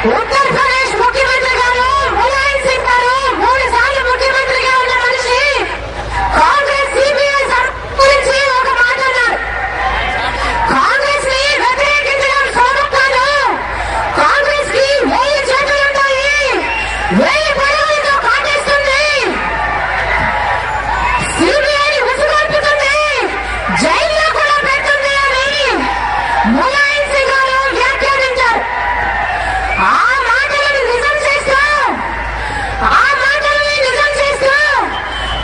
ఉత్తరప్రదేశ్ ముఖ్యమంత్రి గారు ములాయం సింగ్ గారు 3 సార్లు ముఖ్యమంత్రిగా ఉన్న మనిషి కాంగ్రెస్ సిబిఐ గురించి ఒక మాట అన్నారు. కాంగ్రెస్ ని వ్యతిరేకించడం సోమత్తాలు. కాంగ్రెస్ కి 1000 చేతులుంటాయి, 1000 పడవలతో కాటేస్తుంది, సిబిఐ ఉసుగొల్పుతుంది, జైల్లో కూడా పెడుతుంది అని ములాయం సింగ్ గారు వ్యాఖ్యానించారు. ఆ మాటలను నిజం చేస్తూ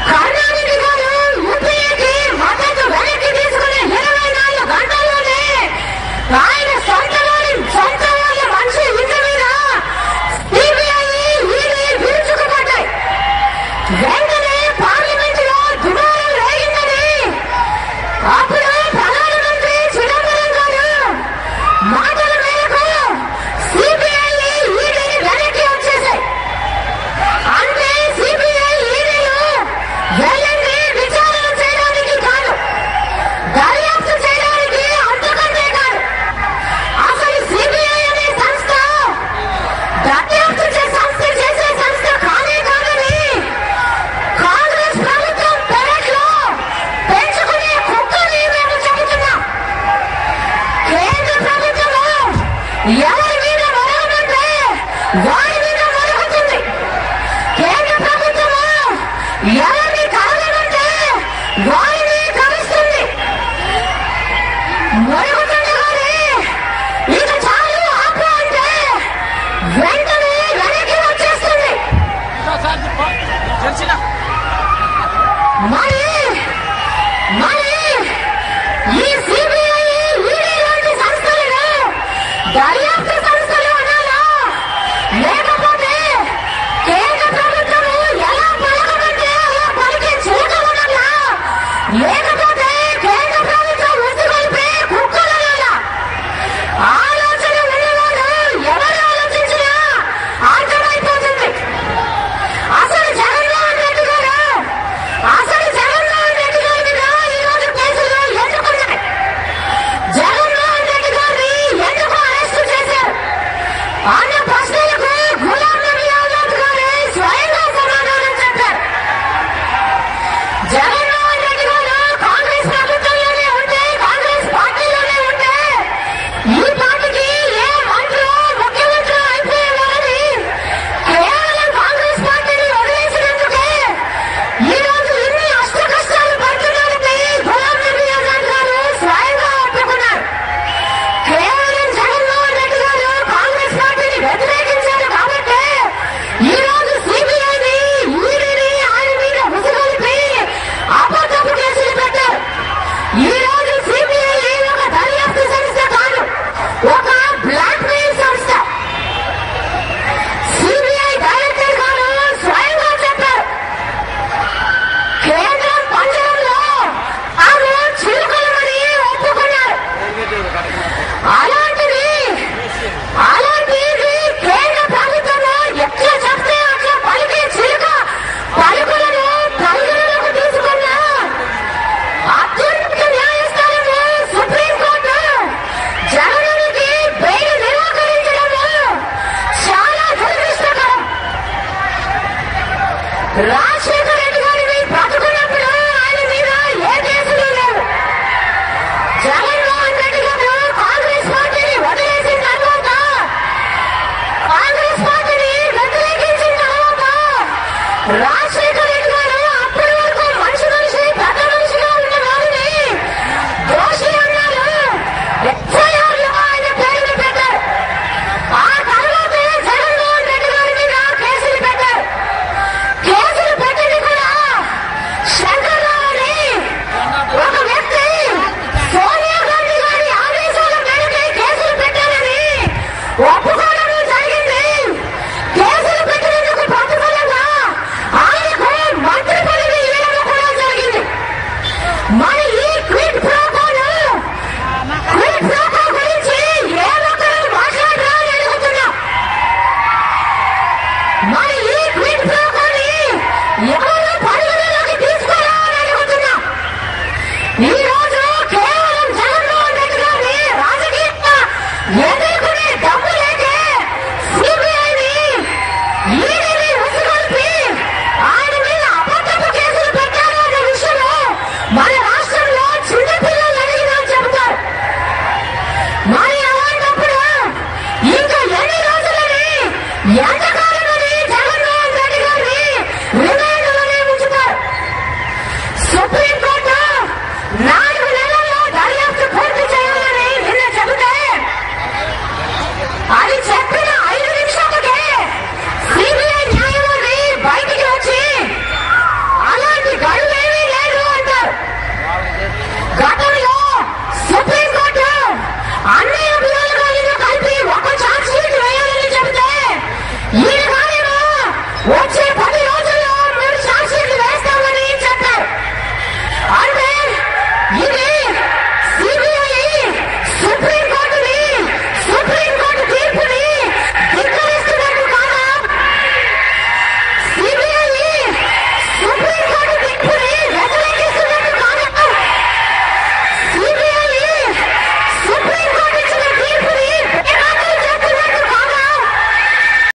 కరుణానిధి గారు యూపీఏకి మద్దతు వెనక్కి తీసుకునే 24 గంటల్లోనే ఆయన సొంత వాళ్ళ మనిషి ఇంటి మీద సిబిఐ ఈడీ విరుచుకుపడ్డాయి. వెంటనే పార్లమెంట్ లో దుమారం రేగిందని అప్పుడు ప్రధానమంత్రి చిదంబరం గారు మాటల మేరకు సిబిఐ ఈడీ వెనక్కి వచ్చేసాయి. అంటే సిబిఐ ఈడీలు వెళ్ళండి విచారణ చేయడానికి కాదు, దర్యాప్తు చేయడానికి, అంతకంటే కాదు. అసలు సిబిఐ అనే సంస్థ దర్యాప్తు చేసే సంస్థ కానే కాదని కాంగ్రెస్ ప్రభుత్వం పెరట్లో పెంచుకునే కుక్కని మేము చెబుతున్నాం. కేంద్ర ప్రభుత్వము ఎవరి మీద మొదలుపెట్టే వారి మీద మొదలుతుంది. కేంద్ర ప్రభుత్వము ఎవరిని కావాలంటే వారిని కలుస్తుంది. మొరుగుతుండగానే ఇక చాలు ఆపు అంటే వెంటనే వెనక్కి వచ్చేస్తుంది. మరి ఈ సిబిఐ ఈడీ లాంటి సంస్థలను దర్యాప్తు సంస్థలు అనాలా, లేకపోతే కేంద్ర ప్రభుత్వము ఎలా పలకమంటే అలా పలికే చిలకలనాలా, లేకపోతే కేంద్ర ప్రభుత్వం ఉసుగొల్పే కుక్కలనాలా? ఆలోచన ఉన్నవారు ఎవరు ఆలోచించినా అర్థమైపోతుంది. అసలు జగన్మోహన్ రెడ్డి గారు మీద ఈరోజు కేసులు ఎందుకున్నాయి? జగన్మోహన్ రెడ్డి గారిని ఎందుకు అరెస్టు చేశారు అన్న ప్రశ్నలకు గులాం నబీ ఆజాద్ గారే స్వయంగా సమాధానం చెప్పారు. జగన్మోహన్ రెడ్డి గారు కాంగ్రెస్ ప్రభుత్వంలోనే ఉంటే, కాంగ్రెస్ పార్టీలోనే ఉంటే ఈ పార్టీకి ఏ మంత్రులు ముఖ్యమంత్రులు అయిపోయేవారని కేవలం కాంగ్రెస్ పార్టీని వదిలేసినందుకే ఈ రోజు ఇన్ని అష్ట కష్టాలు పడుతున్నారని గులాం నబీ ఆజాద్ గారు స్వయంగా ఒప్పుకున్నారు. కేవలం జగన్మోహన్ రెడ్డి గారు కాంగ్రెస్ పార్టీని వ్యతిరేకించారు కాబట్టి ఈ రోజు సిబిఐని ఈడీని ఆయన మీద ఉసుగొల్పి అబద్ధపు కేసులు పెట్టారు. ఈ రోజు సిబిఐ ఒక దర్యాప్తు సంస్థ కాదు, ఒక బ్లాక్ మెయిల్ సంస్థ. సిబిఐ డైరెక్టర్ గారు స్వయంగా చెప్పారు, కేంద్రం పంజరంలో ఆమె చిలుకలమని ఒప్పుకున్నారు. అలాంటిది కేంద్ర ప్రభుత్వము ఎట్లా చెప్తే అట్లా పలికే చిలుక పలుకులను పరిగణలోకి తీసుకున్న అత్యున్నత న్యాయస్థానము సుప్రీంకోర్టు జగన్కి బెయిల్ నిరాకరించడము చాలా దురదృష్టకరం. రాజశేఖర రెడ్డి గారిని బ్రతుకున్నప్పుడు ఆయన మీద ఏ కేసులు లేవు. జగన్మోహన్ రెడ్డి గారు కాంగ్రెస్ పార్టీని వదిలేసిన తర్వాత, కాంగ్రెస్ పార్టీని వ్యతిరేకించిన తర్వాత రాజశేఖర రెడ్డి గారు అప్పటి వరకు పెద్ద మనిషిగా ఉన్న వారిని దోషి అన్నారు. ఎఫ్ఐఆర్లో ఆయన పేరుని పెట్టారు. ఆ తర్వాత జగన్మోహన్ రెడ్డి గారి మీద కేసులు పెట్టారు. కేసులు పెట్టింది కూడా శంకర్రావు అని ఒక వ్యక్తి సోనియా గాంధీ గారి ఆదేశాల మేరకు కేసులు పెట్టారని ఒప్పుకోవడం జరిగింది. కేసులు పెట్టినందుకు ప్రతిఫలంగా ఆ ఎంత